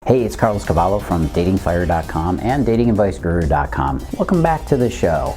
Hey, it's Cavallo from datingfire.com and datingadviceguru.com. Welcome back to the show.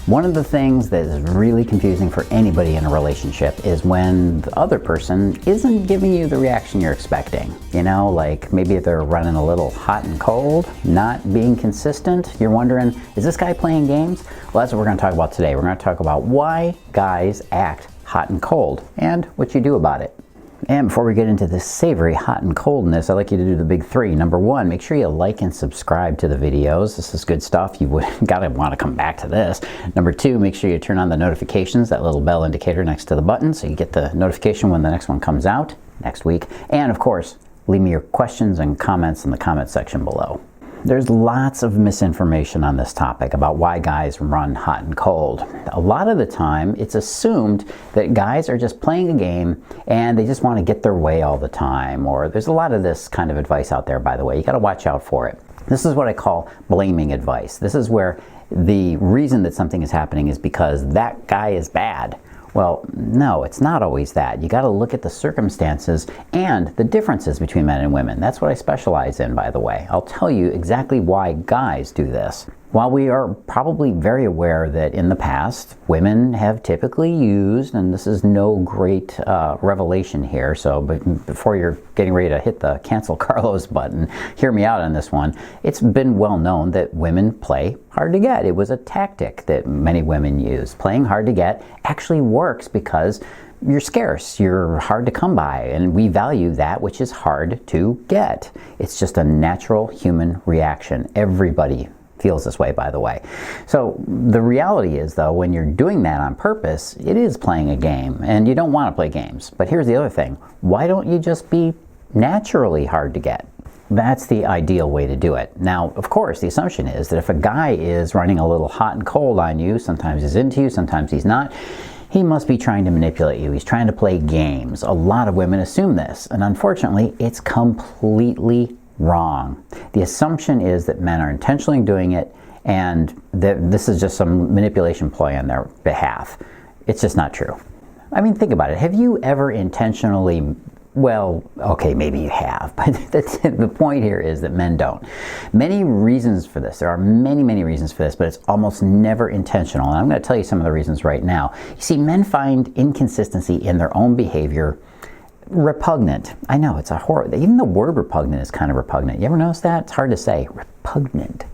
One of the things that is really confusing for anybody in a relationship is when the other person isn't giving you the reaction you're expecting. You know, like maybe they're running a little hot and cold, not being consistent. You're wondering, is this guy playing games? Well, that's what we're going to talk about today. We're going to talk about why guys act hot and cold and what you do about it. And before we get into this savory hot and coldness, I'd like you to do the big three. Number one, make sure you like and subscribe to the videos. This is good stuff. You gotta want to come back to this. Number two, make sure you turn on the notifications, that little bell indicator next to the button, so you get the notification when the next one comes out next week. And of course, leave me your questions and comments in the comment section below. There's lots of misinformation on this topic about why guys run hot and cold. A lot of the time, it's assumed that guys are just playing a game and they just want to get their way all the time. Or there's a lot of this kind of advice out there, by the way. You got to watch out for it. This is what I call blaming advice. This is where the reason that something is happening is because that guy is bad. Well, no, it's not always that. You got to look at the circumstances and the differences between men and women. That's what I specialize in, by the way. I'll tell you exactly why guys do this. While we are probably very aware that in the past, women have typically used, and this is no great revelation here, so before you're getting ready to hit the cancel Carlos button, hear me out on this one. It's been well known that women play hard to get. It was a tactic that many women use. Playing hard to get actually works because you're scarce, you're hard to come by, and we value that which is hard to get. It's just a natural human reaction. Everybody feels this way, by the way. So the reality is, though, when you're doing that on purpose, it is playing a game, and you don't want to play games. But here's the other thing. Why don't you just be naturally hard to get? That's the ideal way to do it. Now, of course, the assumption is that if a guy is running a little hot and cold on you, sometimes he's into you, sometimes he's not, he must be trying to manipulate you. He's trying to play games. A lot of women assume this, and unfortunately, it's completely wrong. The assumption is that men are intentionally doing it and that this is just some manipulation ploy on their behalf. It's just not true. I mean, think about it. Have you ever intentionally, well, okay, maybe you have, but the point here is that men don't. Many reasons for this. There are many reasons for this, but it's almost never intentional. And I'm going to tell you some of the reasons right now. You see, men find inconsistency in their own behavior repugnant. I know, it's a horror. Even the word repugnant is kind of repugnant. You ever notice that? It's hard to say. Repugnant.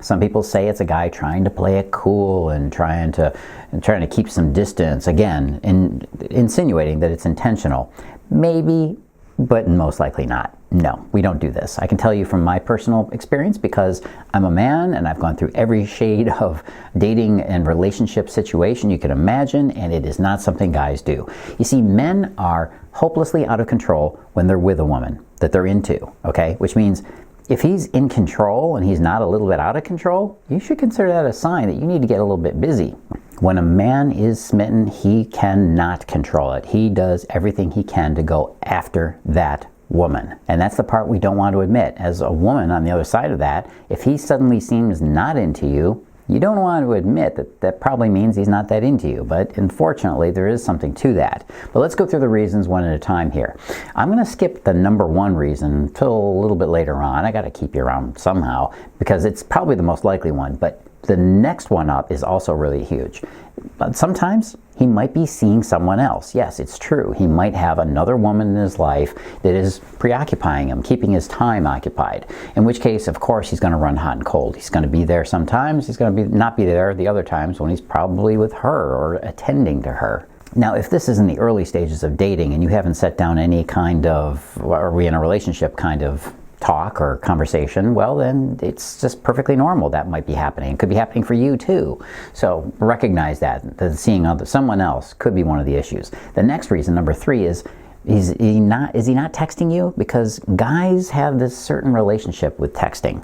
Some people say it's a guy trying to play it cool and trying to keep some distance. Again, insinuating that it's intentional. Maybe, but most likely not. No, we don't do this. I can tell you from my personal experience because I'm a man and I've gone through every shade of dating and relationship situation you can imagine, and it is not something guys do. You see, men are hopelessly out of control when they're with a woman that they're into, okay? Which means if he's in control and he's not a little bit out of control, you should consider that a sign that you need to get a little bit busy. When a man is smitten, he cannot control it. He does everything he can to go after that woman. And that's the part we don't want to admit. As a woman on the other side of that, if he suddenly seems not into you, you don't want to admit that that probably means he's not that into you. But unfortunately, there is something to that. But let's go through the reasons one at a time here. I'm going to skip the number one reason until a little bit later on. I got to keep you around somehow because it's probably the most likely one. But the next one up is also really huge. But sometimes he might be seeing someone else. Yes, it's true. He might have another woman in his life that is preoccupying him, keeping his time occupied. In which case, of course, he's going to run hot and cold. He's going to be there sometimes. He's going to not be there the other times when he's probably with her or attending to her. Now, if this is in the early stages of dating and you haven't set down any kind of, are we in a relationship kind of talk or conversation, well, then it's just perfectly normal that might be happening. It could be happening for you too. So recognize that seeing someone else could be one of the issues. The next reason, number three, is he not texting you? Because guys have this certain relationship with texting.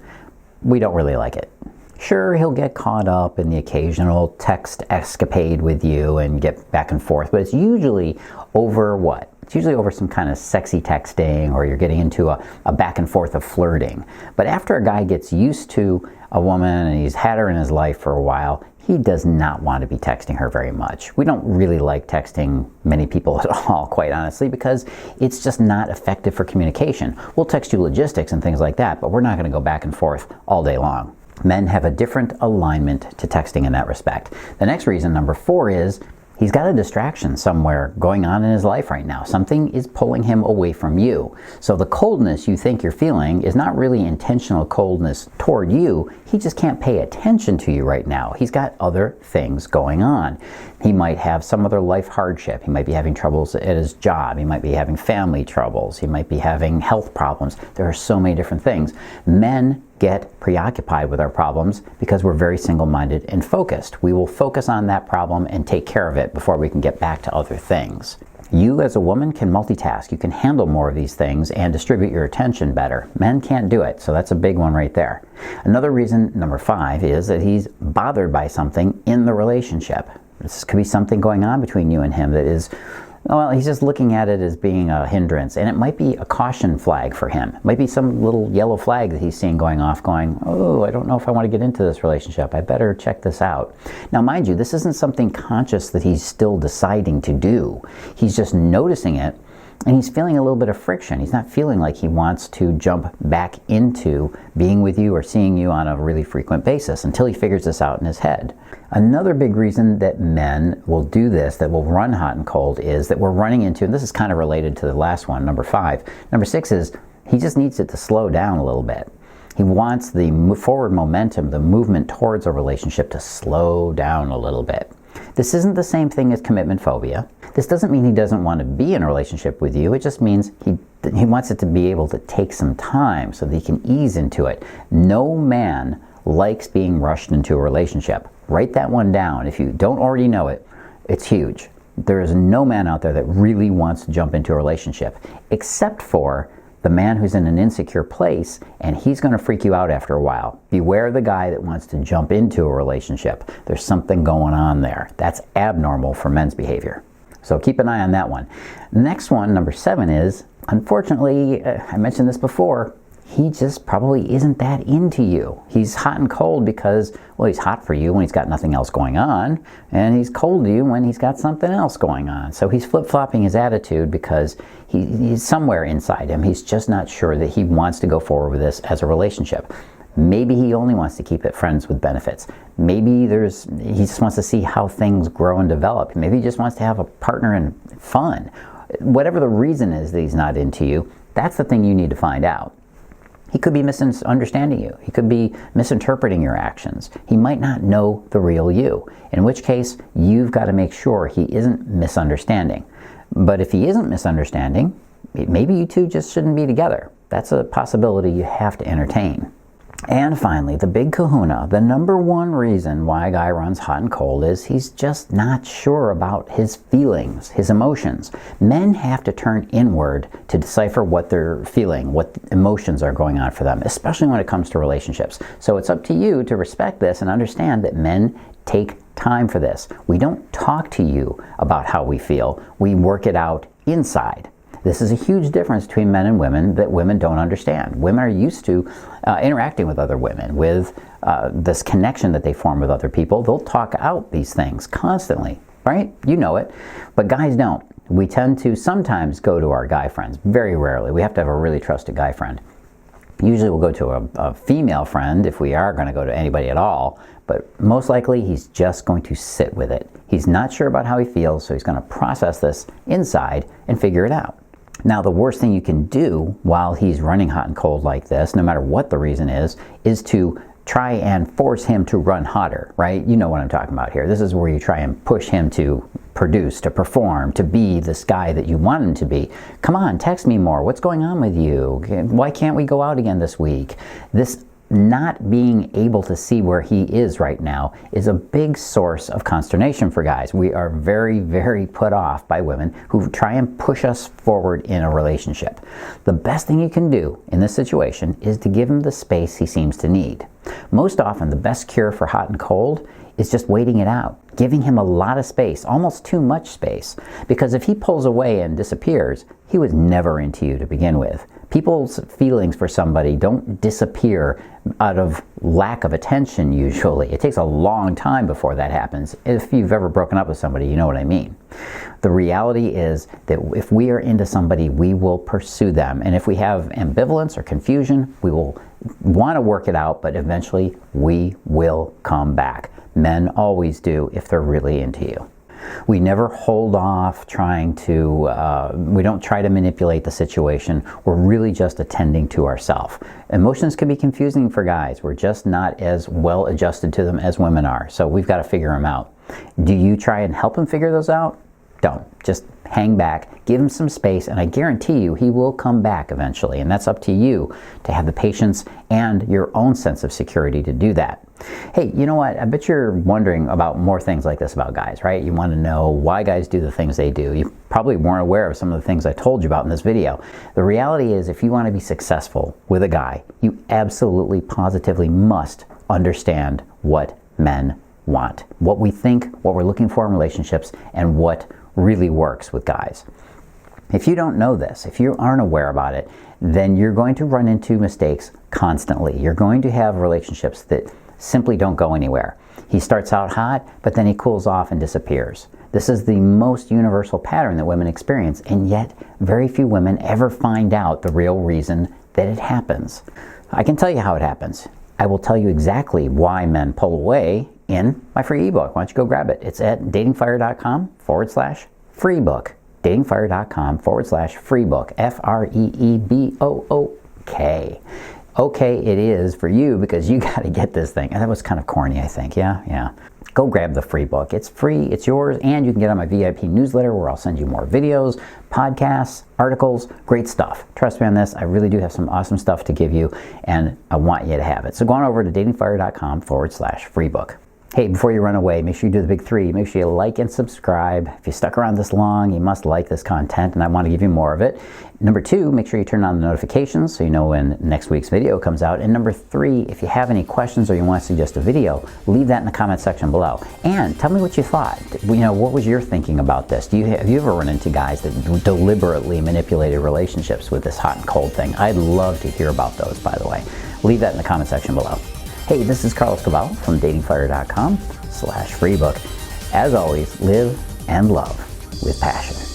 We don't really like it. Sure, he'll get caught up in the occasional text escapade with you and get back and forth, but it's usually over what? It's usually over some kind of sexy texting, or you're getting into a back and forth of flirting. But after a guy gets used to a woman and he's had her in his life for a while, he does not want to be texting her very much. We don't really like texting many people at all, quite honestly, because it's just not effective for communication. We'll text you logistics and things like that, but we're not going to go back and forth all day long. Men have a different alignment to texting in that respect. The next reason, number 4, is he's got a distraction somewhere going on in his life right now. Something is pulling him away from you. So the coldness you think you're feeling is not really intentional coldness toward you. He just can't pay attention to you right now. He's got other things going on. He might have some other life hardship. He might be having troubles at his job. He might be having family troubles. He might be having health problems. There are so many different things. Men get preoccupied with our problems because we're very single-minded and focused. We will focus on that problem and take care of it before we can get back to other things. You as a woman can multitask. You can handle more of these things and distribute your attention better. Men can't do it, so that's a big one right there. Another reason, number 5, is that he's bothered by something in the relationship. This could be something going on between you and him that is, well, he's just looking at it as being a hindrance, and it might be a caution flag for him. It might be some little yellow flag that he's seeing going off going, oh, I don't know if I want to get into this relationship. I better check this out. Now, mind you, this isn't something conscious that he's still deciding to do. He's just noticing it, and he's feeling a little bit of friction. He's not feeling like he wants to jump back into being with you or seeing you on a really frequent basis until he figures this out in his head. Another big reason that men will do this, that will run hot and cold, is that we're running into, and this is kind of related to the last one, number 5. Number 6 is he just needs it to slow down a little bit. He wants the forward momentum, the movement towards a relationship, to slow down a little bit. This isn't the same thing as commitment phobia. This doesn't mean he doesn't want to be in a relationship with you. It just means he wants it to be able to take some time so that he can ease into it. No man likes being rushed into a relationship. Write that one down. If you don't already know it, it's huge. There is no man out there that really wants to jump into a relationship, except for the man who's in an insecure place, and he's going to freak you out after a while. Beware the guy that wants to jump into a relationship. There's something going on there. That's abnormal for men's behavior. So keep an eye on that one. The next one, number 7, is, unfortunately, I mentioned this before, he just probably isn't that into you. He's hot and cold because, well, he's hot for you when he's got nothing else going on, and he's cold to you when he's got something else going on. So he's flip-flopping his attitude because he's somewhere inside him. He's just not sure that he wants to go forward with this as a relationship. Maybe he only wants to keep it friends with benefits. Maybe he just wants to see how things grow and develop. Maybe he just wants to have a partner in fun. Whatever the reason is that he's not into you, that's the thing you need to find out. He could be misunderstanding you. He could be misinterpreting your actions. He might not know the real you, in which case you've got to make sure he isn't misunderstanding. But if he isn't misunderstanding, maybe you two just shouldn't be together. That's a possibility you have to entertain. And finally, the big kahuna, the number 1 reason why a guy runs hot and cold is he's just not sure about his feelings, his emotions. Men have to turn inward to decipher what they're feeling, what emotions are going on for them, especially when it comes to relationships. So it's up to you to respect this and understand that men take time for this. We don't talk to you about how we feel. We work it out inside. This is a huge difference between men and women that women don't understand. Women are used to interacting with other women, with this connection that they form with other people. They'll talk out these things constantly, right? You know it. But guys don't. We tend to sometimes go to our guy friends. Very rarely. We have to have a really trusted guy friend. Usually we'll go to a female friend if we are going to go to anybody at all. But most likely he's just going to sit with it. He's not sure about how he feels, so he's going to process this inside and figure it out. Now, the worst thing you can do while he's running hot and cold like this, no matter what the reason is to try and force him to run hotter, right? You know what I'm talking about here. This is where you try and push him to produce, to perform, to be this guy that you want him to be. Come on, text me more. What's going on with you? Why can't we go out again this week? This not being able to see where he is right now is a big source of consternation for guys. We are very, very put off by women who try and push us forward in a relationship. The best thing you can do in this situation is to give him the space he seems to need. Most often, the best cure for hot and cold is just waiting it out, giving him a lot of space, almost too much space. Because if he pulls away and disappears, he was never into you to begin with. People's feelings for somebody don't disappear out of lack of attention usually. It takes a long time before that happens. If you've ever broken up with somebody, you know what I mean. The reality is that if we are into somebody, we will pursue them. And if we have ambivalence or confusion, we will want to work it out, but eventually we will come back. Men always do if they're really into you. We never hold off trying to, we don't try to manipulate the situation. We're really just attending to ourselves. Emotions can be confusing for guys. We're just not as well adjusted to them as women are. So we've got to figure them out. Do you try and help him figure those out? Don't. Just hang back, give him some space, and I guarantee you he will come back eventually. And that's up to you to have the patience and your own sense of security to do that. Hey, you know what? I bet you're wondering about more things like this about guys, right? You want to know why guys do the things they do. You probably weren't aware of some of the things I told you about in this video. The reality is, if you want to be successful with a guy, you absolutely, positively must understand what men want, what we think, what we're looking for in relationships, and what really works with guys. If you don't know this, if you aren't aware about it, then you're going to run into mistakes constantly. You're going to have relationships that simply don't go anywhere. He starts out hot, but then he cools off and disappears. This is the most universal pattern that women experience, and yet very few women ever find out the real reason that it happens. I can tell you how it happens. I will tell you exactly why men pull away in my free ebook. Why don't you go grab it? It's at datingfire.com/free book. datingfire.com/free book. FREEBOOK. Okay, it is for you because you got to get this thing. And that was kind of corny, I think. Yeah. Go grab the free book. It's free, it's yours, and you can get on my VIP newsletter where I'll send you more videos, podcasts, articles, great stuff. Trust me on this, I really do have some awesome stuff to give you, and I want you to have it. So go on over to datingfire.com/free book. Hey, before you run away, make sure you do the big three. Make sure you like and subscribe. If you stuck around this long, you must like this content, and I want to give you more of it. Number two, make sure you turn on the notifications so you know when next week's video comes out. And number three, if you have any questions or you want to suggest a video, leave that in the comment section below. And tell me what you thought. You know, what was your thinking about this? Have you ever run into guys that deliberately manipulated relationships with this hot and cold thing? I'd love to hear about those, by the way. Leave that in the comment section below. Hey, this is Cavallo from datingfire.com/free book. As always, live and love with passion.